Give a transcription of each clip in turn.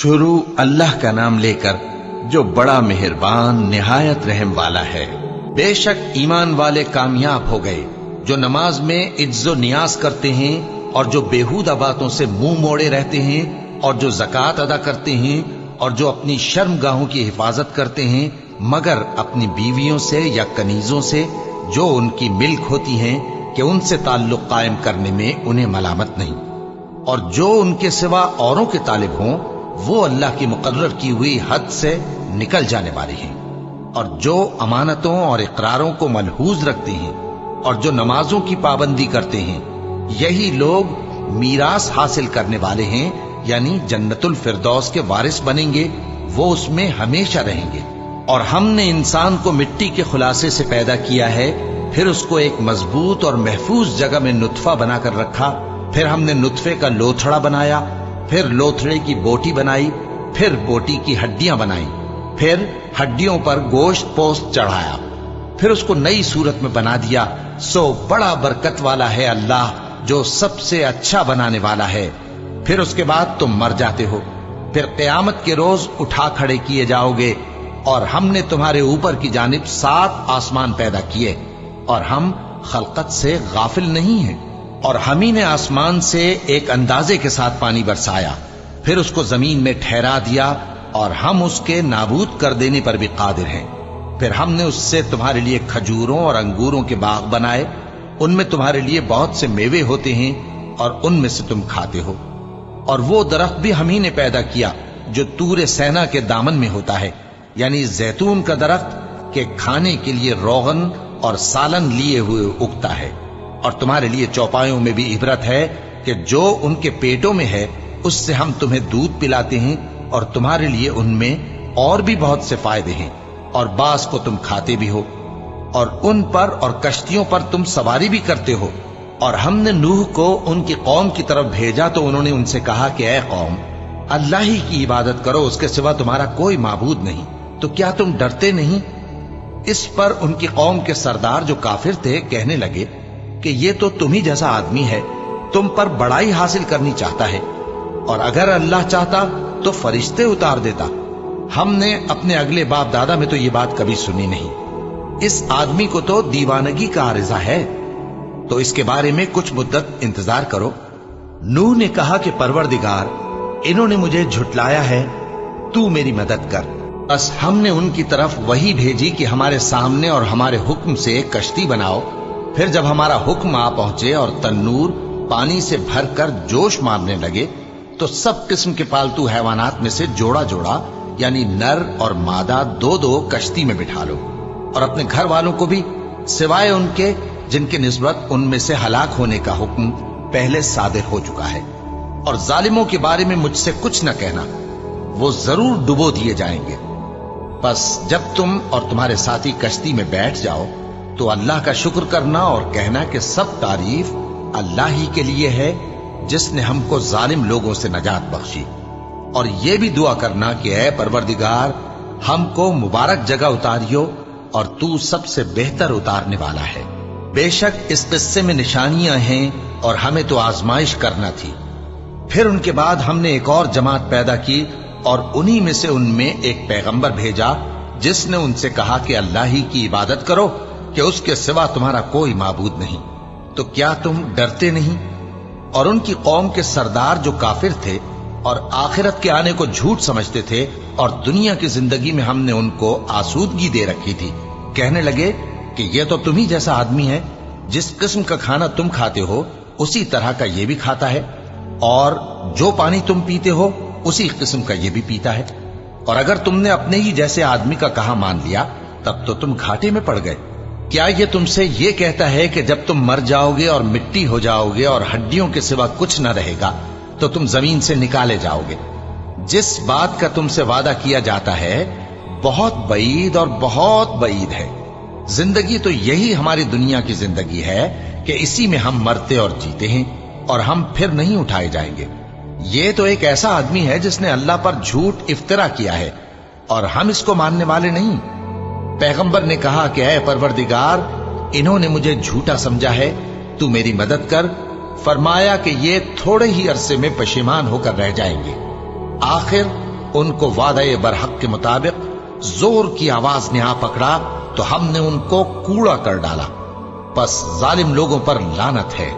शुरू अल्लाह का नाम लेकर जो बड़ा मेहरबान निहायत रहम वाला है। बेशक ईमान वाले कामयाब हो गए जो नमाज में इज्जो नियाज करते हैं और जो बेहुदा बातों से मुंह मोड़े रहते हैं और जो ज़कात अदा करते हैं और जो अपनी शर्मगाहों की हिफाजत करते हैं मगर अपनी बीवियों से या कनीजों से जो उनकी मिल्क होती हैं कि उनसे ताल्लुक कायम करने में उन्हें मलामत नहीं, और जो उनके सिवा औरों के तालिब हों वो अल्लाह की मुकर्रर की हुई हद से निकल जाने वाले हैं, और जो अमानतों और इकरारों को मलहूज रखते हैं और जो नमाजों की पाबंदी करते हैं, यही लोग मीरास हासिल करने वाले हैं, यानी जन्नतुल फिरदौस के वारिस बनेंगे, वो उसमें हमेशा रहेंगे। और हमने इंसान को मिट्टी के खुलासे से पैदा किया है, फिर उसको एक मजबूत और महफूज जगह में नुत्फा बनाकर रखा, फिर हमने नुत्फे का लोथड़ा बनाया, फिर लोथड़े की बोटी बनाई, फिर बोटी की हड्डियां बनाई, फिर हड्डियों पर गोश्त पोस्त चढ़ाया, फिर उसको नई सूरत में बना दिया। सो बड़ा बरकत वाला है अल्लाह जो सबसे अच्छा बनाने वाला है। फिर उसके बाद तुम मर जाते हो, फिर क़यामत के रोज उठा खड़े किए जाओगे, और हमने तुम्हारे ऊपर की जानिब 7 आसमान पैदा किए और हम खलकत से गाफिल नहीं हैं। और हम ही ने आसमान से एक अंदाजे के साथ पानी बरसाया, फिर उसको जमीन में ठहरा दिया, और हम उसके नाबूद कर देने पर भी कादिर हैं। फिर हमने उससे तुम्हारे लिए खजूरों और अंगूरों के बाग बनाए, उनमें तुम्हारे लिए बहुत से मेवे होते हैं और उनमें से तुम खाते हो। और वो दरख्त भी हम ही ने पैदा किया जो तूरे सेना के दामन में होता है, यानी जैतून का दरख्त के खाने के लिए रोगन और सालन लिए हुए उगता है। और तुम्हारे लिए चौपायों में भी इबरत है कि जो उनके पेटों में है उससे हम तुम्हें दूध पिलाते हैं, और तुम्हारे लिए उनमें और भी बहुत से फायदे हैं, और बास को तुम खाते भी हो, और उन पर और कश्तियों पर तुम सवारी भी करते हो। और हमने नूह को उनकी कौम की तरफ भेजा तो उन्होंने उनसे कहा कि ऐ कौम, अल्लाह ही की इबादत करो, उसके सिवा तुम्हारा कोई माबूद नहीं, तो क्या तुम डरते नहीं? इस पर उनकी कौम के सरदार जो काफिर थे कहने लगे कि ये तो तुम ही जैसा आदमी है, तुम पर बड़ाई हासिल करनी चाहता है, और अगर अल्लाह चाहता तो फरिश्ते उतार देता। हमने अपने अगले बाप दादा में तो ये बात कभी सुनी नहीं। इस आदमी को तो दीवानगी का आरिजा है, तो इसके बारे में कुछ मुद्दत इंतजार करो। नूह ने कहा कि परवरदिगार, इन्होंने मुझे झुटलाया है, तू मेरी मदद कर। बस हमने उनकी तरफ वही भेजी कि हमारे सामने और हमारे हुक्म से एक कश्ती बनाओ। फिर जब हमारा हुक्म आ पहुंचे और तन्नूर पानी से भरकर जोश मारने लगे, तो सब किस्म के पालतू हैवानात में से जोड़ा जोड़ा यानी नर और मादा 2-2 कश्ती में बिठा लो, और अपने घर वालों को भी, सिवाय उनके जिनके निस्बत उनमें से हलाक होने का हुक्म पहले सादिर हो चुका है। और जालिमों के बारे में मुझसे कुछ न कहना, वो जरूर डुबो दिए जाएंगे। बस जब तुम और तुम्हारे साथी कश्ती में बैठ जाओ तो अल्लाह का शुक्र करना और कहना कि सब तारीफ अल्लाह ही के लिए है जिसने हमको जालिम लोगों से नजात बख्शी। और ये भी दुआ करना कि ऐ परवरदिगार, हमको मुबारक जगह उतारियो, और तू सबसे बेहतर उतारने वाला है। बेशक इस किस्से में निशानियां हैं और हमें तो आजमाइश करना थी। फिर उनके बाद हमने एक और जमात पैदा की, और उन्हीं में से उनमें एक पैगंबर भेजा जिसने उनसे कहा कि अल्लाह ही की इबादत करो, कि उसके सिवा तुम्हारा कोई माबूद नहीं, तो क्या तुम डरते नहीं? और उनकी कौम के सरदार जो काफिर थे और आखिरत के आने को झूठ समझते थे, और दुनिया की जिंदगी में हमने उनको आसूदगी दे रखी थी, कहने लगे कि ये तो तुम ही जैसा आदमी है, जिस किस्म का खाना तुम खाते हो उसी तरह का ये भी खाता है, और जो पानी तुम पीते हो उसी किस्म का ये भी पीता है। और अगर तुमने अपने ही जैसे आदमी का कहा मान लिया तब तो तुम घाटे में पड़ गए। क्या ये तुमसे ये कहता है कि जब तुम मर जाओगे और मिट्टी हो जाओगे और हड्डियों के सिवा कुछ न रहेगा तो तुम जमीन से निकाले जाओगे? जिस बात का तुमसे वादा किया जाता है बहुत बईद और बहुत बईद है। जिंदगी तो यही हमारी दुनिया की जिंदगी है कि इसी में हम मरते और जीते हैं, और हम फिर नहीं उठाए जाएंगे। ये तो एक ऐसा आदमी है जिसने अल्लाह पर झूठ इफ्तिरा किया है, और हम इसको मानने वाले नहीं। पैगंबर ने कहा कि ऐ परवरदिगार, इन्होंने मुझे झूठा समझा है, तू मेरी मदद कर। फरमाया कि ये थोड़े ही अरसे में पशेमान होकर रह जाएंगे। आखिर उनको वादे बरहक के मुताबिक जोर की आवाज ने आ पकड़ा तो हमने उनको कूड़ा कर डाला। बस जालिम लोगों पर लानत है।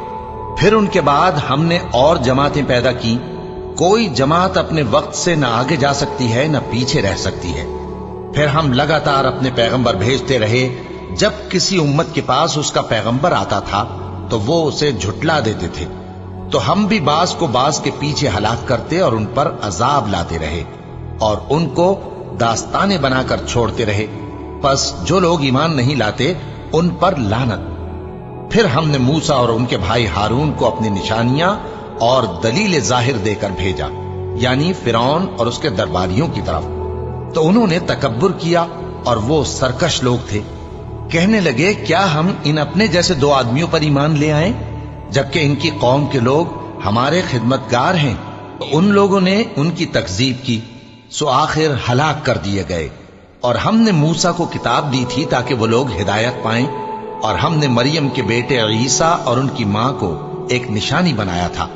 फिर उनके बाद हमने और जमातें पैदा की। कोई जमात अपने वक्त से न आगे जा सकती है न पीछे रह सकती है। फिर हम लगातार अपने पैगंबर भेजते रहे। जब किसी उम्मत के पास उसका पैगंबर आता था तो वो उसे झुटला देते थे, तो हम भी बाज को बाज के पीछे हलाक करते और उन पर अजाब लाते रहे और उनको दास्तानें बनाकर छोड़ते रहे। बस जो लोग ईमान नहीं लाते उन पर लानत। फिर हमने मूसा और उनके भाई हारून को अपनी निशानियां और दलील जाहिर देकर भेजा, यानी फिरौन और उसके दरबारियों की तरफ। तो उन्होंने तकब्बुर किया और वो सरकश लोग थे। कहने लगे, क्या हम इन अपने जैसे दो आदमियों पर ईमान ले आए, जबकि इनकी कौम के लोग हमारे खिदमतगार हैं। तो उन लोगों ने उनकी तकजीब की, सो आखिर हलाक कर दिए गए। और हमने मूसा को किताब दी थी ताकि वो लोग हिदायत पाएं, और हमने मरियम के बेटे ईसा और उनकी मां को एक निशानी बनाया था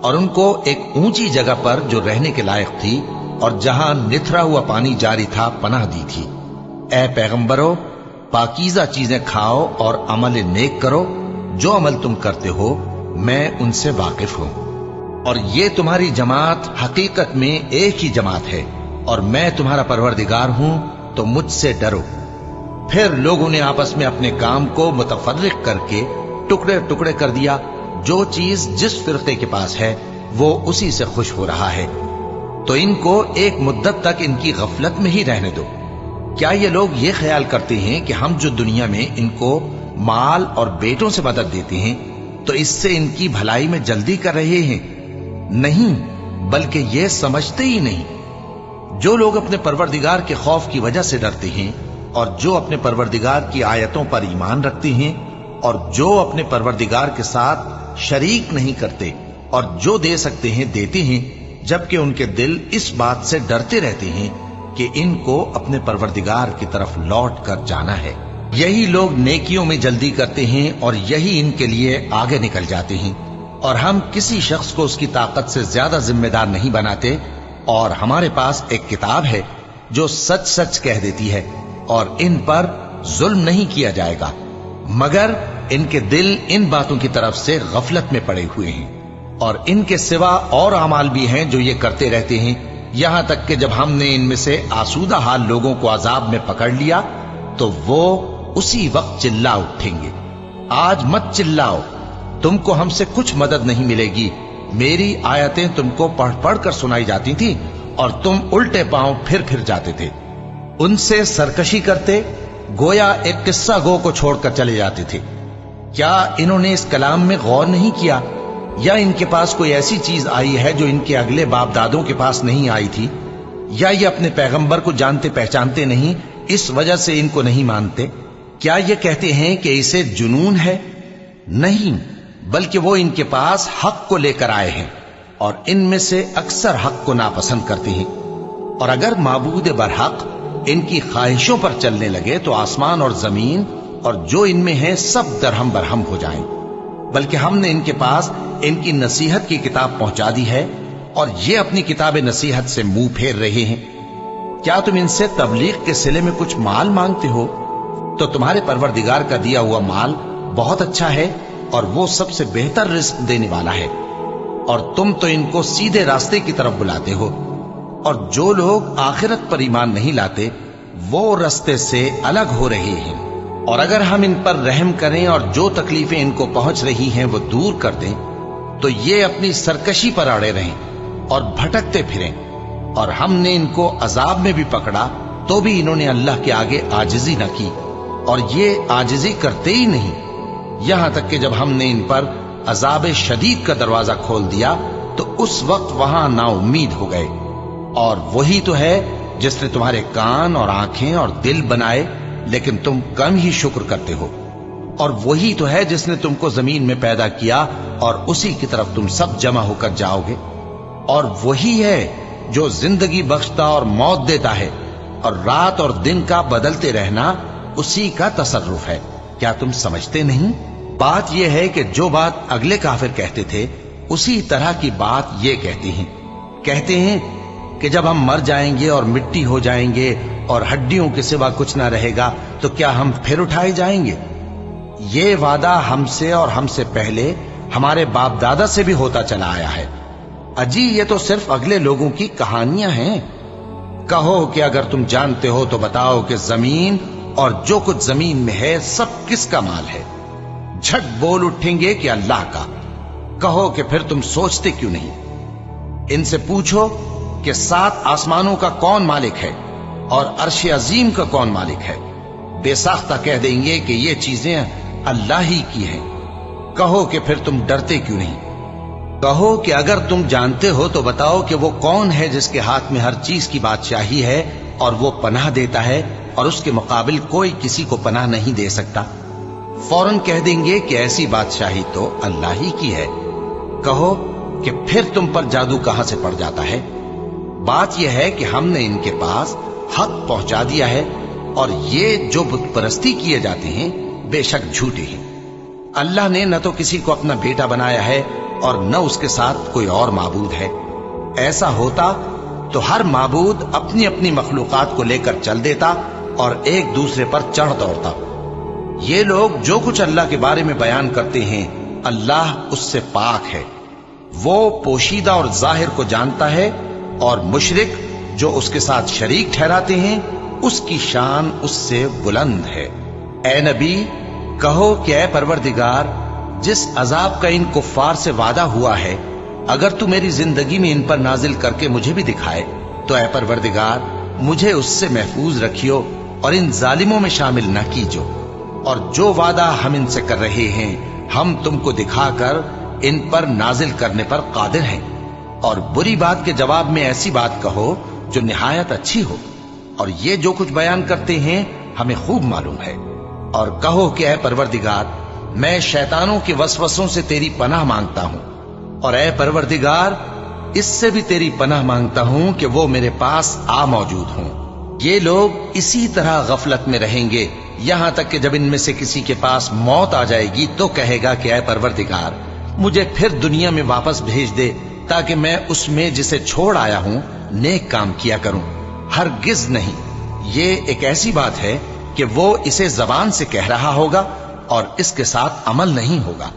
और उनको एक ऊंची जगह पर जो रहने के लायक थी और जहां निथरा हुआ पानी जारी था पनाह दी थी। ए पैगंबरों, पाकीज़ा चीजें खाओ और अमल नेक करो। जो अमल तुम करते हो मैं उनसे वाकिफ हूं। और ये तुम्हारी जमात हकीकत में एक ही जमात है और मैं तुम्हारा परवरदिगार हूं, तो मुझसे डरो। फिर लोगों ने आपस में अपने काम को मुतफर्रिक करके टुकड़े टुकड़े कर दिया। जो चीज जिस फिरके के पास है वो उसी से खुश हो रहा है। तो इनको एक मुद्दत तक इनकी गफलत में ही रहने दो। क्या ये लोग ये ख्याल करते हैं कि हम जो दुनिया में इनको माल और बेटों से मदद देते हैं तो इससे इनकी भलाई में जल्दी कर रहे हैं? नहीं, बल्कि ये समझते ही नहीं। जो लोग अपने परवरदिगार के खौफ की वजह से डरते हैं और जो अपने परवरदिगार की आयतों पर ईमान रखते हैं और जो अपने परवरदिगार के साथ शरीक नहीं करते और जो दे सकते हैं देते हैं, जबकि उनके दिल इस बात से डरते रहते हैं कि इनको अपने परवरदिगार की तरफ लौट कर जाना है। यही लोग नेकियों में जल्दी करते हैं और यही इनके लिए आगे निकल जाते हैं। और हम किसी शख्स को उसकी ताकत से ज्यादा जिम्मेदार नहीं बनाते। और हमारे पास एक किताब है जो सच सच कह देती है और इन पर जुल्म नहीं किया जाएगा, मगर इनके दिल इन बातों की तरफ से गफलत में पड़े हुए हैं। और इनके सिवा और अमाल भी हैं जो ये करते रहते हैं, यहां तक कि जब हमने इनमें से आसूदा हाल लोगों को अजाब में पकड़ लिया तो वो उसी वक्त चिल्ला उठेंगे, आज मत चिल्लाओ, तुमको हमसे कुछ मदद नहीं मिलेगी। मेरी आयतें तुमको पढ़ पढ़ कर सुनाई जाती थी और तुम उल्टे पांव फिर जाते थे। उनसे सरकशी करते, गोया एक किस्सा गो को छोड़कर चले जाते थे। क्या इन्होंने इस कलाम में गौर नहीं किया, या इनके पास कोई ऐसी चीज आई है जो इनके अगले बाप दादों के पास नहीं आई थी, या ये अपने पैगंबर को जानते पहचानते नहीं, इस वजह से इनको नहीं मानते? क्या ये कहते हैं कि इसे जुनून है? नहीं, बल्कि वो इनके पास हक को लेकर आए हैं और इनमें से अक्सर हक को नापसंद करते हैं। और अगर माबूद बरहक इनकी ख्वाहिशों पर चलने लगे तो आसमान और जमीन और जो इनमें है सब दरहम बरहम हो जाएं। बल्कि हमने इनके पास इनकी नसीहत की किताब पहुंचा दी है और ये अपनी किताब नसीहत से मुंह फेर रहे हैं। क्या तुम इनसे तबलीग के सिले में कुछ माल मांगते हो? तो तुम्हारे परवरदिगार का दिया हुआ माल बहुत अच्छा है और वो सबसे बेहतर रिस्क देने वाला है। और तुम तो इनको सीधे रास्ते की तरफ बुलाते हो। और जो लोग आखिरत पर ईमान नहीं लाते वो रास्ते से अलग हो रहे हैं। और अगर हम इन पर रहम करें और जो तकलीफें इनको पहुंच रही हैं वो दूर कर दें तो ये अपनी सरकशी पर अड़े रहें और भटकते फिरें। और हमने इनको अजाब में भी पकड़ा तो भी इन्होंने अल्लाह के आगे आजिजी न की और ये आजिजी करते ही नहीं, यहां तक कि जब हमने इन पर अजाब शदीद का दरवाजा खोल दिया तो उस वक्त वहां नाउम्मीद हो गए। और वही तो है जिसने तुम्हारे कान और आंखें और दिल बनाए, लेकिन तुम कम ही शुक्र करते हो। और वही तो है जिसने तुमको जमीन में पैदा किया और उसी की तरफ तुम सब जमा होकर जाओगे। और वही है जो जिंदगी बख्शता और मौत देता है और रात और दिन का बदलते रहना उसी का तसर्रुफ है। क्या तुम समझते नहीं? बात यह है कि जो बात अगले काफिर कहते थे उसी तरह की बात ये कहते हैं। کہ جب ہم مر جائیں گے اور مٹی ہو جائیں گے اور ہڈیوں کے سوا کچھ نہ رہے گا تو کیا ہم پھر اٹھائے جائیں گے؟ یہ وعدہ ہم سے اور ہم سے پہلے ہمارے باپ دادا سے بھی ہوتا چلا آیا ہے۔ اجی یہ تو صرف اگلے لوگوں کی کہانیاں ہیں۔ کہو کہ اگر تم جانتے ہو تو بتاؤ کہ زمین اور جو کچھ زمین میں ہے سب کس کا مال ہے؟ جھٹ بول اٹھیں گے کہ اللہ کا۔ کہو کہ پھر تم سوچتے کیوں نہیں؟ ان سے پوچھو کہ 7 آسمانوں کا کون مالک ہے اور عرش عظیم کا کون مالک ہے؟ بے ساختہ کہہ دیں گے کہ یہ چیزیں اللہ ہی کی ہیں۔ کہو کہ پھر تم ڈرتے کیوں نہیں؟ کہو کہ اگر تم جانتے ہو تو بتاؤ کہ وہ کون ہے جس کے ہاتھ میں ہر چیز کی بادشاہی ہے اور وہ پناہ دیتا ہے اور اس کے مقابل کوئی کسی کو پناہ نہیں دے سکتا؟ فوراً کہہ دیں گے کہ ایسی بادشاہی تو اللہ ہی کی ہے۔ کہو کہ پھر تم پر جادو کہاں سے پڑ جاتا ہے؟ بات یہ ہے کہ ہم نے ان کے پاس حق پہنچا دیا ہے اور یہ جو بت پرستی کیے جاتے ہیں بے شک جھوٹے ہیں۔ اللہ نے نہ تو کسی کو اپنا بیٹا بنایا ہے اور نہ اس کے ساتھ کوئی اور معبود ہے۔ ایسا ہوتا تو ہر معبود اپنی اپنی مخلوقات کو لے کر چل دیتا اور ایک دوسرے پر چڑھ دوڑتا۔ یہ لوگ جو کچھ اللہ کے بارے میں بیان کرتے ہیں اللہ اس سے پاک ہے، وہ پوشیدہ اور ظاہر کو جانتا ہے، اور مشرک جو اس کے ساتھ شریک ٹھہراتے ہیں اس کی شان اس سے بلند ہے۔ اے نبی کہو کہ اے پروردگار، جس عذاب کا ان کفار سے وعدہ ہوا ہے اگر تو میری زندگی میں ان پر نازل کر کے مجھے بھی دکھائے تو اے پروردگار مجھے اس سے محفوظ رکھیو اور ان ظالموں میں شامل نہ کیجو، اور جو وعدہ ہم ان سے کر رہے ہیں ہم تم کو دکھا کر ان پر نازل کرنے پر قادر ہیں۔ اور بری بات کے جواب میں ایسی بات کہو جو نہایت اچھی ہو، اور یہ جو کچھ بیان کرتے ہیں ہمیں خوب معلوم ہے۔ اور کہو کہ اے پروردگار میں شیطانوں کے وسوسوں سے تیری پناہ مانگتا ہوں، اور اے پروردگار اس سے بھی تیری پناہ مانگتا ہوں کہ وہ میرے پاس آ موجود ہوں۔ یہ لوگ اسی طرح غفلت میں رہیں گے یہاں تک کہ جب ان میں سے کسی کے پاس موت آ جائے گی تو کہے گا کہ اے پروردگار مجھے پھر دنیا میں واپس بھیج دے تاکہ میں اس میں جسے چھوڑ آیا ہوں نیک کام کیا کروں۔ ہرگز نہیں، یہ ایک ایسی بات ہے کہ وہ اسے زبان سے کہہ رہا ہوگا اور اس کے ساتھ عمل نہیں ہوگا۔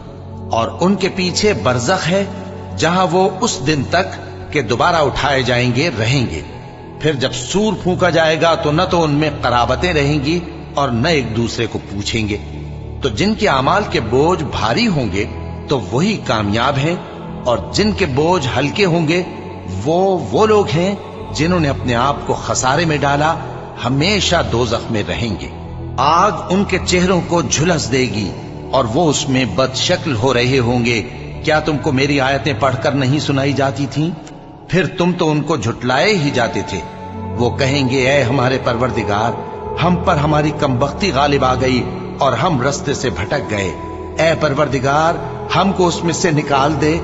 اور ان کے پیچھے برزخ ہے جہاں وہ اس دن تک کہ دوبارہ اٹھائے جائیں گے رہیں گے۔ پھر جب سور پھونکا جائے گا تو نہ تو ان میں قرابتیں رہیں گی اور نہ ایک دوسرے کو پوچھیں گے۔ تو جن کے اعمال کے بوجھ بھاری ہوں گے تو وہی کامیاب ہیں، اور جن کے بوجھ ہلکے ہوں گے وہ لوگ ہیں جنہوں نے اپنے آپ کو خسارے میں ڈالا، ہمیشہ دوزخ میں رہیں گے۔ آگ ان کے چہروں کو جھلس دے گی اور وہ اس میں بد شکل ہو رہے ہوں گے۔ کیا تم کو میری آیتیں پڑھ کر نہیں سنائی جاتی تھیں؟ پھر تم تو ان کو جھٹلائے ہی جاتے تھے۔ وہ کہیں گے اے ہمارے پروردگار ہم پر ہماری کمبختی غالب آ گئی اور ہم رستے سے بھٹک گئے، اے پروردگار ہم کو اس میں سے نکال دے،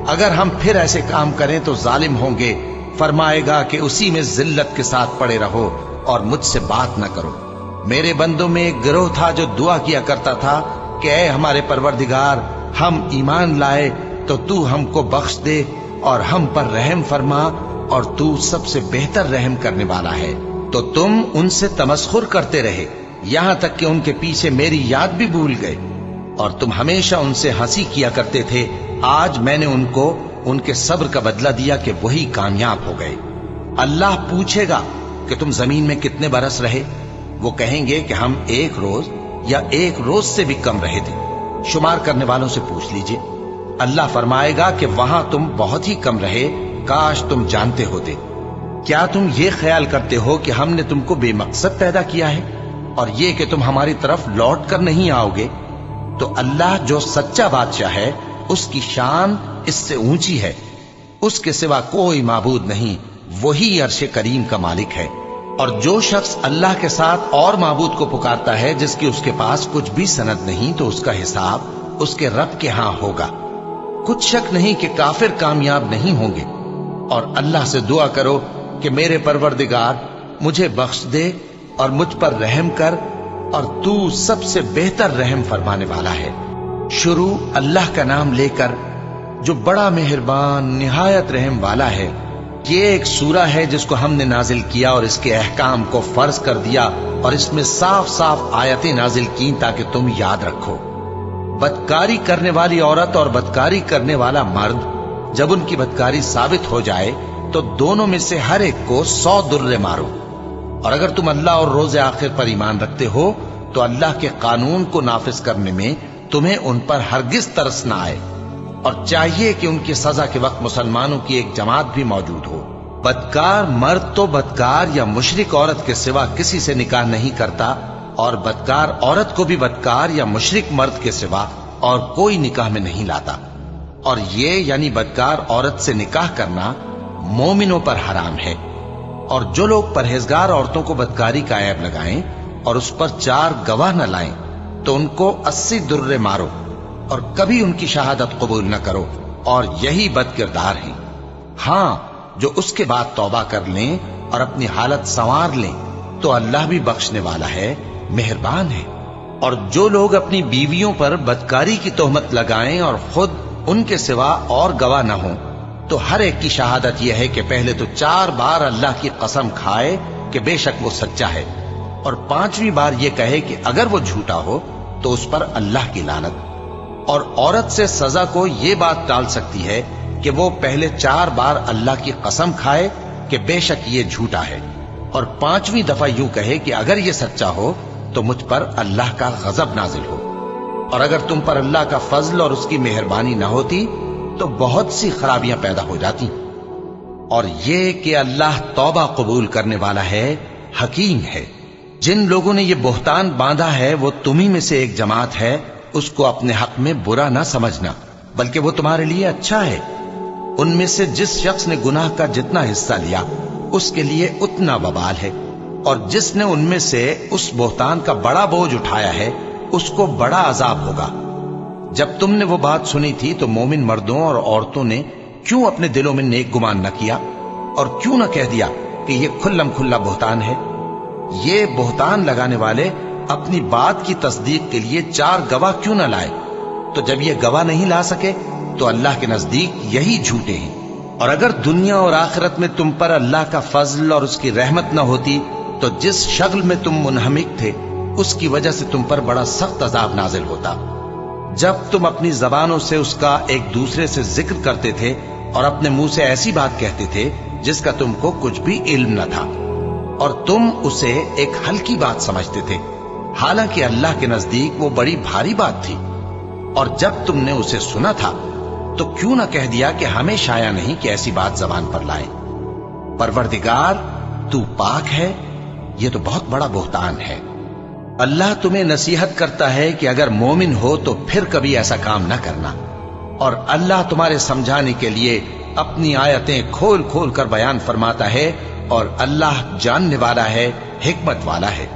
اگر ہم پھر ایسے کام کریں تو ظالم ہوں گے۔ فرمائے گا کہ اسی میں ذلت کے ساتھ پڑے رہو اور مجھ سے بات نہ کرو۔ میرے بندوں میں ایک گروہ تھا جو دعا کیا کرتا تھا کہ اے ہمارے پروردگار ہم ایمان لائے تو تو ہم کو بخش دے اور ہم پر رحم فرما، اور تو سب سے بہتر رحم کرنے والا ہے۔ تو تم ان سے تمسخر کرتے رہے یہاں تک کہ ان کے پیچھے میری یاد بھی بھول گئے، اور تم ہمیشہ ان سے ہنسی کیا کرتے تھے۔ آج میں نے ان کو ان کے صبر کا بدلہ دیا کہ وہی کامیاب ہو گئے۔ اللہ پوچھے گا کہ تم زمین میں کتنے برس رہے؟ وہ کہیں گے کہ ہم 1 روز یا 1 روز سے بھی کم رہے تھے، شمار کرنے والوں سے پوچھ لیجئے۔ اللہ فرمائے گا کہ وہاں تم بہت ہی کم رہے، کاش تم جانتے ہوتے۔ کیا تم یہ خیال کرتے ہو کہ ہم نے تم کو بے مقصد پیدا کیا ہے اور یہ کہ تم ہماری طرف لوٹ کر نہیں آؤ گے؟ تو اللہ جو سچا بادشاہ ہے اس کی شان اس سے اونچی ہے، اس کے سوا کوئی معبود نہیں، وہی عرش کریم کا مالک ہے۔ اور جو شخص اللہ کے ساتھ اور معبود کو پکارتا ہے جس کی اس کے پاس کچھ بھی سند نہیں تو اس کا حساب اس کے رب کے ہاں ہوگا۔ کچھ شک نہیں کہ کافر کامیاب نہیں ہوں گے۔ اور اللہ سے دعا کرو کہ میرے پروردگار مجھے بخش دے اور مجھ پر رحم کر، اور تو سب سے بہتر رحم فرمانے والا ہے۔ شروع اللہ کا نام لے کر جو بڑا مہربان نہایت رحم والا ہے۔ یہ ایک سورہ ہے جس کو ہم نے نازل کیا اور اس کے احکام کو فرض کر دیا اور اس میں صاف صاف آیتیں نازل کی تاکہ تم یاد رکھو۔ بدکاری کرنے والی عورت اور بدکاری کرنے والا مرد جب ان کی بدکاری ثابت ہو جائے تو دونوں میں سے ہر ایک کو 100 درے مارو، اور اگر تم اللہ اور روز آخر پر ایمان رکھتے ہو تو اللہ کے قانون کو نافذ کرنے میں تمہیں ان پر ہرگز ترس نہ آئے، اور چاہیے کہ ان کی سزا کے وقت مسلمانوں کی ایک جماعت بھی موجود ہو۔ بدکار مرد تو بدکار یا مشرک عورت کے سوا کسی سے نکاح نہیں کرتا، اور بدکار عورت کو بھی بدکار یا مشرک مرد کے سوا اور کوئی نکاح میں نہیں لاتا، اور یہ یعنی بدکار عورت سے نکاح کرنا مومنوں پر حرام ہے۔ اور جو لوگ پرہیزگار عورتوں کو بدکاری کا عیب لگائیں اور اس پر 4 گواہ نہ لائیں تو ان کو 80 درے مارو، اور کبھی ان کی شہادت قبول نہ کرو، اور یہی بد کردار ہیں۔ ہاں، جو اس کے بعد توبہ کر لیں اور اپنی حالت سنوار لیں تو اللہ بھی بخشنے والا ہے، مہربان ہے۔ اور جو لوگ اپنی بیویوں پر بدکاری کی تہمت لگائیں اور خود ان کے سوا اور گواہ نہ ہوں تو ہر ایک کی شہادت یہ ہے کہ پہلے تو 4 بار اللہ کی قسم کھائے کہ بے شک وہ سچا ہے، اور 5ویں بار یہ کہے کہ اگر وہ جھوٹا ہو تو اس پر اللہ کی لعنت۔ اور عورت سے سزا کو یہ بات ٹال سکتی ہے کہ وہ پہلے 4 بار اللہ کی قسم کھائے کہ بے شک یہ جھوٹا ہے، اور 5ویں دفعہ یوں کہے کہ اگر یہ سچا ہو تو مجھ پر اللہ کا غضب نازل ہو۔ اور اگر تم پر اللہ کا فضل اور اس کی مہربانی نہ ہوتی تو بہت سی خرابیاں پیدا ہو جاتی۔ اور یہ کہ اللہ توبہ قبول کرنے والا ہے، حکیم ہے۔ جن لوگوں نے یہ بہتان باندھا ہے وہ تمہیں میں سے ایک جماعت ہے، اس کو اپنے حق میں برا نہ سمجھنا، بلکہ وہ تمہارے لیے اچھا ہے۔ ان میں سے جس شخص نے گناہ کا جتنا حصہ لیا اس کے لیے اتنا وبال ہے، اور جس نے ان میں سے اس بہتان کا بڑا بوجھ اٹھایا ہے اس کو بڑا عذاب ہوگا۔ جب تم نے وہ بات سنی تھی تو مومن مردوں اور عورتوں نے کیوں اپنے دلوں میں نیک گمان نہ کیا، اور کیوں نہ کہہ دیا کہ یہ کھلم کھلا بہتان ہے؟ یہ بہتان لگانے والے اپنی بات کی تصدیق کے لیے 4 گواہ کیوں نہ لائے؟ تو جب یہ گواہ نہیں لا سکے تو اللہ کے نزدیک یہی جھوٹے ہیں۔ اور اگر دنیا اور آخرت میں تم پر اللہ کا فضل اور اس کی رحمت نہ ہوتی تو جس شغل میں تم منہمک تھے اس کی وجہ سے تم پر بڑا سخت عذاب نازل ہوتا۔ جب تم اپنی زبانوں سے اس کا ایک دوسرے سے ذکر کرتے تھے اور اپنے منہ سے ایسی بات کہتے تھے جس کا تم کو کچھ بھی علم نہ تھا، اور تم اسے ایک ہلکی بات سمجھتے تھے، حالانکہ اللہ کے نزدیک وہ بڑی بھاری بات تھی۔ اور جب تم نے اسے سنا تھا تو کیوں نہ کہہ دیا کہ ہمیں شایع نہیں کہ ایسی بات زبان پر لائیں؟ پروردگار تو پاک ہے، یہ تو بہت بڑا بہتان ہے۔ اللہ تمہیں نصیحت کرتا ہے کہ اگر مومن ہو تو پھر کبھی ایسا کام نہ کرنا، اور اللہ تمہارے سمجھانے کے لیے اپنی آیتیں کھول کھول کر بیان فرماتا ہے، اور اللہ جاننے والا ہے، حکمت والا ہے۔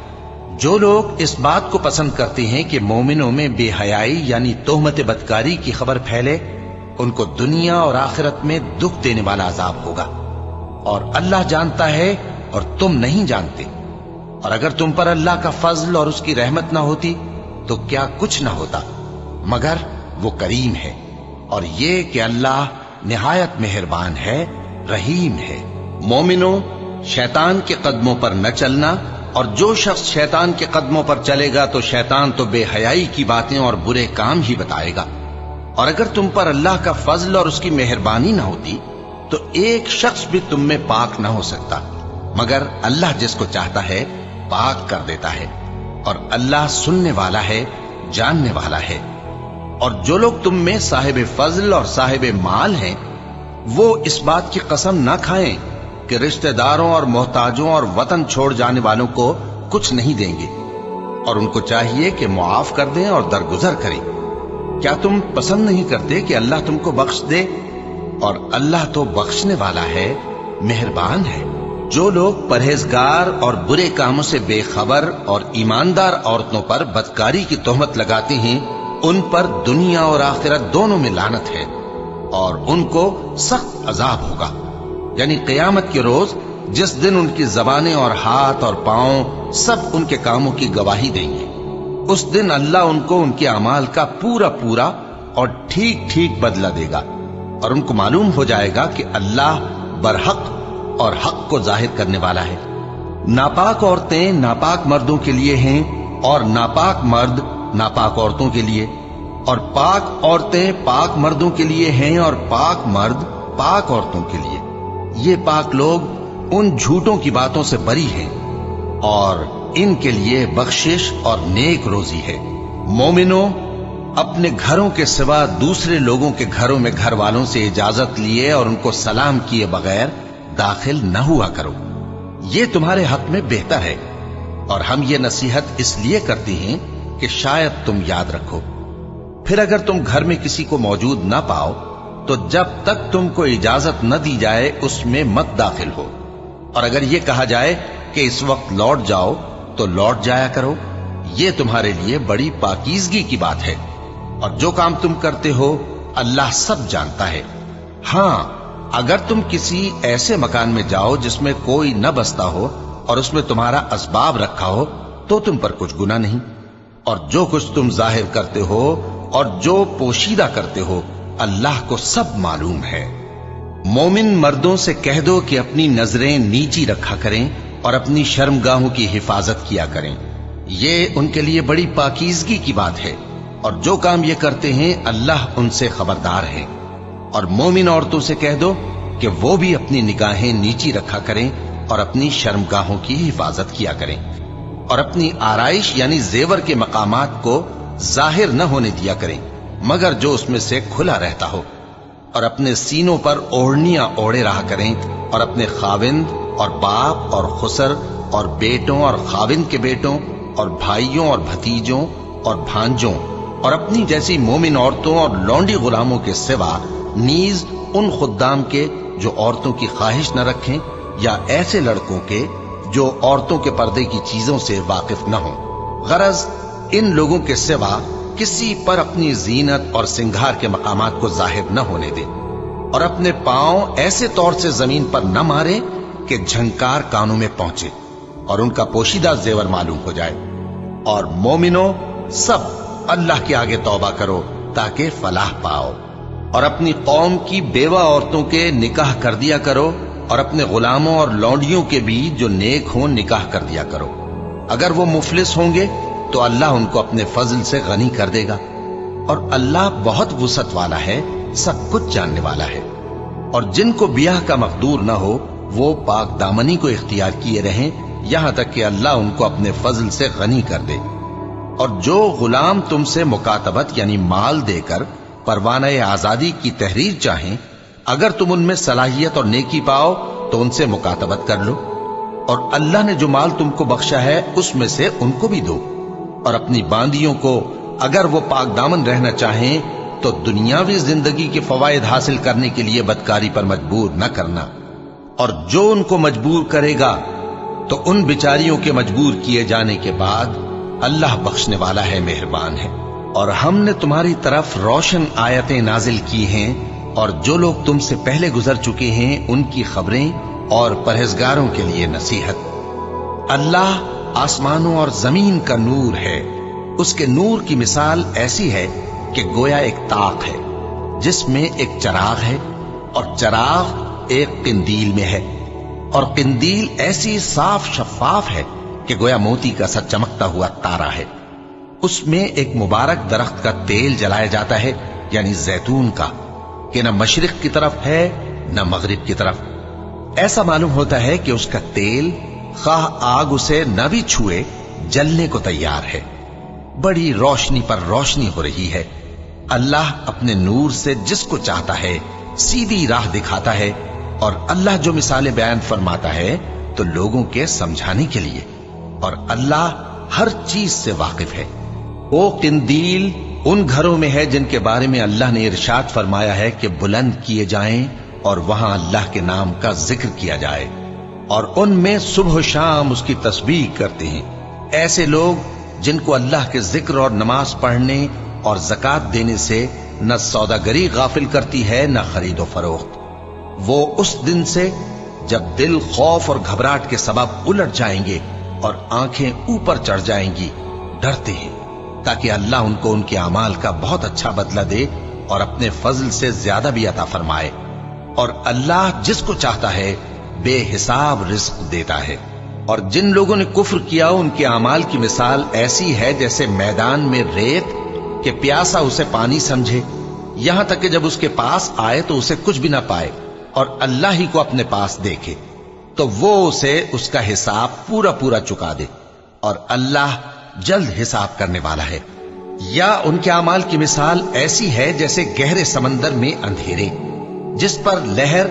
جو لوگ اس بات کو پسند کرتے ہیں کہ مومنوں میں بے حیائی یعنی تہمت بدکاری کی خبر پھیلے، ان کو دنیا اور آخرت میں دکھ دینے والا عذاب ہوگا، اور اللہ جانتا ہے اور تم نہیں جانتے۔ اور اگر تم پر اللہ کا فضل اور اس کی رحمت نہ ہوتی تو کیا کچھ نہ ہوتا، مگر وہ کریم ہے، اور یہ کہ اللہ نہایت مہربان ہے، رحیم ہے۔ مومنوں، شیطان کے قدموں پر نہ چلنا، اور جو شخص شیطان کے قدموں پر چلے گا تو شیطان تو بے حیائی کی باتیں اور برے کام ہی بتائے گا۔ اور اگر تم پر اللہ کا فضل اور اس کی مہربانی نہ ہوتی تو ایک شخص بھی تم میں پاک نہ ہو سکتا، مگر اللہ جس کو چاہتا ہے پاک کر دیتا ہے، اور اللہ سننے والا ہے، جاننے والا ہے۔ اور جو لوگ تم میں صاحب فضل اور صاحب مال ہیں وہ اس بات کی قسم نہ کھائیں کہ رشتہ داروں اور محتاجوں اور وطن چھوڑ جانے والوں کو کچھ نہیں دیں گے، اور ان کو چاہیے کہ معاف کر دیں اور درگزر کریں۔ کیا تم پسند نہیں کرتے کہ اللہ تم کو بخش دے؟ اور اللہ تو بخشنے والا ہے، مہربان ہے۔ جو لوگ پرہیزگار اور برے کاموں سے بے خبر اور ایماندار عورتوں پر بدکاری کی تہمت لگاتے ہیں ان پر دنیا اور آخرت دونوں میں لعنت ہے، اور ان کو سخت عذاب ہوگا، یعنی قیامت کے روز جس دن ان کی زبانیں اور ہاتھ اور پاؤں سب ان کے کاموں کی گواہی دیں گے۔ اس دن اللہ ان کو ان کے اعمال کا پورا پورا اور ٹھیک ٹھیک بدلہ دے گا، اور ان کو معلوم ہو جائے گا کہ اللہ برحق और हक को जाहिर करने वाला है। नापाक औरतें नापाक मर्दों के लिए हैं और नापाक मर्द नापाक औरतों के लिए, और पाक औरतें पाक मर्दों के लिए हैं और पाक मर्द पाक औरतों के लिए। ये पाक लोग उन झूठों की बातों से बरी हैं और इनके लिए बख्शिश और नेक रोजी है। मोमिनो, अपने घरों के सिवा दूसरे लोगों के घरों में घर वालों से इजाजत लिए और उनको सलाम किए बगैर दाखिल न हुआ करो। ये तुम्हारे हक में बेहतर है, और हम ये नसीहत इसलिए करते हैं कि शायद तुम याद रखो। फिर अगर तुम घर में किसी को मौजूद न पाओ तो जब तक तुमको इजाजत न दी जाए उसमें मत दाखिल हो, और अगर ये कहा जाए कि इस वक्त लौट जाओ तो लौट जाया करो। ये तुम्हारे लिए बड़ी पाकीज़गी की बात है, और जो काम तुम करते हो अल्लाह सब जानता है। हां, अगर तुम किसी ऐसे मकान में जाओ जिसमें कोई न बसता हो और उसमें तुम्हारा असबाब रखा हो तो तुम पर कुछ गुनाह नहीं, और जो कुछ तुम जाहिर करते हो और जो पोशीदा करते हो अल्लाह को सब मालूम है। मोमिन मर्दों से कह दो कि अपनी नजरें नीची रखा करें और अपनी शर्मगाहों की हिफाजत किया करें। ये उनके लिए बड़ी पाकीज़गी की बात है, और जो काम ये करते हैं अल्लाह उनसे खबरदार है। और मोमिन औरतों से कह दो कि वो भी अपनी निगाहें नीची रखा करें और अपनी शर्मगाहों की हिफाजत किया करें, और अपनी आराइश यानी जेवर के मकामात को जाहिर न होने दिया करें मगर जो उसमें से खुला रहता हो, और अपने सीनों पर ओढ़नियां ओढ़े रहा करें, और अपने खाविंद और बाप और खुसर और बेटों और खाविंद के बेटों और भाइयों और भतीजों और भांजों और अपनी जैसी मोमिन औरतों और लौंडी गुलामों के सिवा नीज उन खुद्दाम के जो औरतों की ख्वाहिश न रखें, या ऐसे लड़कों के जो औरतों के पर्दे की चीजों से वाकिफ न हो। गरज इन लोगों के सिवा किसी पर अपनी जीनत और सिंगार के मकामात को जाहिर न होने दे, और अपने पांव ऐसे तौर से जमीन पर न मारे कि झंकार कानों में पहुंचे और उनका पोशीदा जेवर मालूम हो जाए। और मोमिनो, सब अल्लाह के आगे तौबा करो ताकि फलाह पाओ, और अपनी कौम की बेवा औरतों के निकाह कर दिया करो, और अपने गुलामों और लौंडियों के भी जो नेक हों निकाह कर दिया करो। अगर वो मुफलिस होंगे तो अल्लाह उनको अपने फजल से गनी कर देगा, और अल्लाह बहुत वुसअत वाला है, सब कुछ जानने वाला है। और जिनको ब्याह का मकदूर न हो वो पाक दामनी को इख्तियार किए रहें यहां तक कि अल्लाह उनको अपने फजल से गनी कर दे। और जो गुलाम तुमसे मुकातबत यानी माल देकर परवाना आजादी की तहरीर चाहें, अगर तुम उनमें सलाहियत और नेकी पाओ तो उनसे मुकातबत कर लो, और अल्लाह ने जो माल तुमको बख्शा है उसमें से उनको भी दो। और अपनी बांदियों को अगर वो पाक दामन रहना चाहें तो दुनियावी जिंदगी के फवायद हासिल करने के लिए बदकारी पर मजबूर न करना, और जो उनको मजबूर करेगा तो उन बिचारियों के मजबूर किए जाने के बाद अल्लाह बख्शने वाला है, मेहरबान है। और हमने तुम्हारी तरफ रोशन आयतें नाजिल की हैं, और जो लोग तुमसे पहले गुजर चुके हैं उनकी खबरें और परहेजगारों के लिए नसीहत। अल्लाह आसमानों और जमीन का नूर है। उसके नूर की मिसाल ऐसी है कि गोया एक ताक है जिसमें एक चराग है, और चराग एक किंदील में है, और किंदील ऐसी साफ शफाफ है कि गोया मोती का सा चमकता हुआ तारा है। उसमें एक मुबारक दरख्त का तेल जलाया जाता है, यानी जैतून का, कि न मशरिक की तरफ है न मगरिब की तरफ। ऐसा मालूम होता है कि उसका तेल खाह आग उसे न भी छुए जलने को तैयार है। बड़ी रोशनी पर रोशनी हो रही है। अल्लाह अपने नूर से जिसको चाहता है सीधी राह दिखाता है, और अल्लाह जो मिसालें बयान फरमाता है तो लोगों के समझाने के लिए, और अल्लाह हर चीज से वाकिफ है। वो किंदील उन घरों में है जिनके बारे में अल्लाह ने इरशाद फरमाया है कि बुलंद किए जाएं और वहां अल्लाह के नाम का जिक्र किया जाए, और उनमें सुबह शाम उसकी तस्बीह करते हैं। ऐसे लोग जिनको अल्लाह के जिक्र और नमाज पढ़ने और ज़कात देने से न सौदागरी गाफिल करती है न खरीदो फरोख्त। वो उस दिन से जब दिल खौफ और घबराहट के सबब उलट जाएंगे और आंखें ऊपर चढ़ जाएंगी डरते हैं, ताकि अल्लाह उनको उनके अमाल का बहुत अच्छा बदला दे और अपने फजल से ज्यादा भी अता फरमाए। और अल्लाह जिसको चाहता है بے حساب رزق دیتا ہے۔ اور جن لوگوں نے کفر کیا ان کے اعمال کی مثال ایسی ہے جیسے میدان میں ریت کہ پیاسا اسے پانی سمجھے، یہاں تک کہ جب اس کے پاس آئے تو اسے کچھ بھی نہ پائے اور اللہ ہی کو اپنے پاس دیکھے تو وہ اسے اس کا حساب پورا پورا چکا دے، اور اللہ جلد حساب کرنے والا ہے۔ یا ان کے اعمال کی مثال ایسی ہے جیسے گہرے سمندر میں اندھیرے جس پر لہر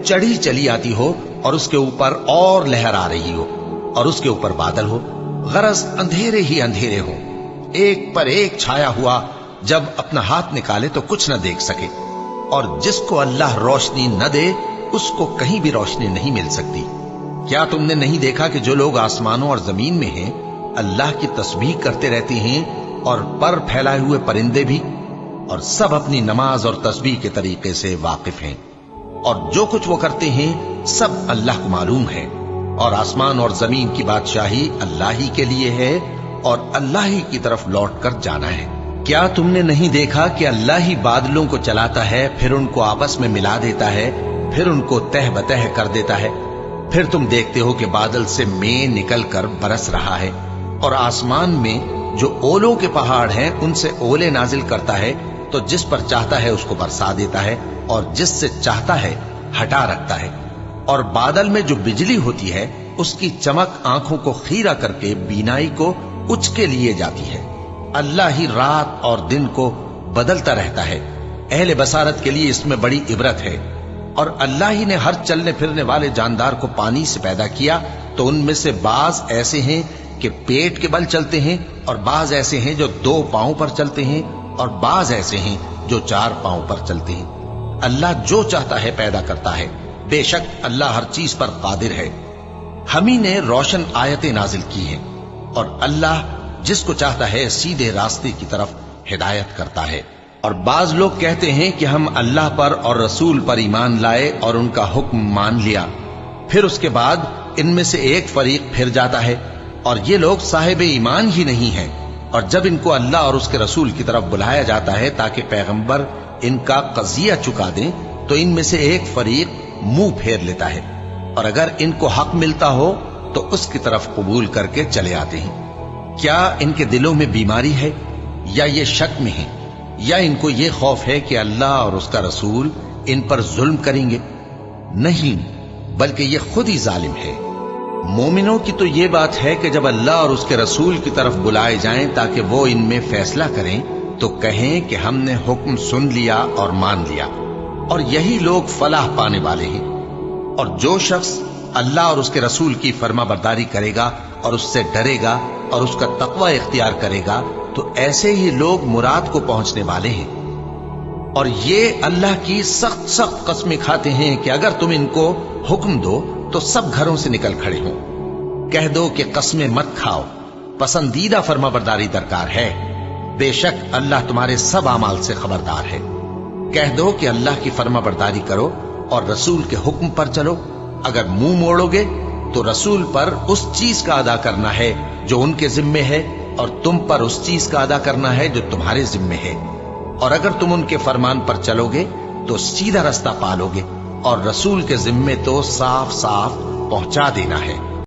چڑھی چلی آتی ہو اور اس کے اوپر اور لہر آ رہی ہو اور اس کے اوپر بادل ہو، غرض اندھیرے ہی اندھیرے ہو، ایک پر ایک چھایا ہوا، جب اپنا ہاتھ نکالے تو کچھ نہ دیکھ سکے، اور جس کو اللہ روشنی نہ دے اس کو کہیں بھی روشنی نہیں مل سکتی۔ کیا تم نے نہیں دیکھا کہ جو لوگ آسمانوں اور زمین میں ہیں اللہ کی تسبیح کرتے رہتے ہیں، اور پر پھیلائے ہوئے پرندے بھی، اور سب اپنی نماز اور تسبیح کے طریقے سے واقف ہیں، اور جو کچھ وہ کرتے ہیں سب اللہ کو معلوم ہے، اور آسمان اور زمین کی بادشاہی اللہ ہی کے لیے ہے اور اللہ ہی کی طرف لوٹ کر جانا ہے۔ کیا تم نے نہیں دیکھا کہ اللہ ہی بادلوں کو چلاتا ہے، پھر ان کو آپس میں ملا دیتا ہے، پھر ان کو تہ بتہ کر دیتا ہے، پھر تم دیکھتے ہو کہ بادل سے مے نکل کر برس رہا ہے، اور آسمان میں جو اولوں کے پہاڑ ہیں ان سے اولے نازل کرتا ہے، تو جس پر چاہتا ہے اس کو برسا دیتا ہے اور جس سے چاہتا ہے ہٹا رکھتا ہے، اور بادل میں جو بجلی ہوتی ہے اس کی چمک آنکھوں کو خیرہ کر کے بینائی کو اچکے لیے جاتی ہے۔ اللہ ہی رات اور دن کو بدلتا رہتا ہے، اہل بصارت کے لیے اس میں بڑی عبرت ہے۔ اور اللہ ہی نے ہر چلنے پھرنے والے جاندار کو پانی سے پیدا کیا، تو ان میں سے بعض ایسے ہیں کہ پیٹ کے بل چلتے ہیں، اور بعض ایسے ہیں جو 2 پاؤں پر چلتے ہیں، اور بعض ایسے ہیں جو 4 پاؤں پر چلتے ہیں۔ اللہ جو چاہتا ہے پیدا کرتا ہے، بے شک اللہ ہر چیز پر قادر ہے۔ ہم ہی نے روشن آیتیں نازل کی ہیں، اور اللہ جس کو چاہتا ہے سیدھے راستے کی طرف ہدایت کرتا ہے۔ اور بعض لوگ کہتے ہیں کہ ہم اللہ پر اور رسول پر ایمان لائے اور ان کا حکم مان لیا، پھر اس کے بعد ان میں سے ایک فریق پھر جاتا ہے، اور یہ لوگ صاحب ایمان ہی نہیں ہیں، اور جب ان کو اللہ اور اس کے رسول کی طرف بلایا جاتا ہے تاکہ پیغمبر ان کا قضیہ چکا دیں، تو ان میں سے ایک فریق منہ پھیر لیتا ہے، اور اگر ان کو حق ملتا ہو تو اس کی طرف قبول کر کے چلے آتے ہیں۔ کیا ان کے دلوں میں بیماری ہے، یا یہ شک میں ہیں، یا ان کو یہ خوف ہے کہ اللہ اور اس کا رسول ان پر ظلم کریں گے؟ نہیں، بلکہ یہ خود ہی ظالم ہے۔ مومنوں کی تو یہ بات ہے کہ جب اللہ اور اس کے رسول کی طرف بلائے جائیں تاکہ وہ ان میں فیصلہ کریں تو کہیں کہ ہم نے حکم سن لیا اور مان لیا، اور یہی لوگ فلاح پانے والے ہیں۔ اور جو شخص اللہ اور اس کے رسول کی فرما برداری کرے گا اور اس سے ڈرے گا اور اس کا تقوی اختیار کرے گا تو ایسے ہی لوگ مراد کو پہنچنے والے ہیں۔ اور یہ اللہ کی سخت سخت قسمیں کھاتے ہیں کہ اگر تم ان کو حکم دو تو سب گھروں سے نکل کھڑے ہوں۔ کہہ دو کہ قسمیں مت کھاؤ، پسندیدہ فرما برداری درکار ہے، بے شک اللہ تمہارے سب اعمال سے خبردار ہے۔ کہہ دو کہ اللہ کی فرما برداری کرو اور رسول کے حکم پر چلو، اگر منہ موڑو گے تو رسول پر اس چیز کا ادا کرنا ہے جو ان کے ذمے ہے، اور تم پر اس چیز کا ادا کرنا ہے جو تمہارے ذمے ہے، اور اگر تم ان کے فرمان پر چلو گے تو سیدھا رستہ پالو گے، اور رسول کے ذمے تو صاف صاف پہنچا دینا ہے۔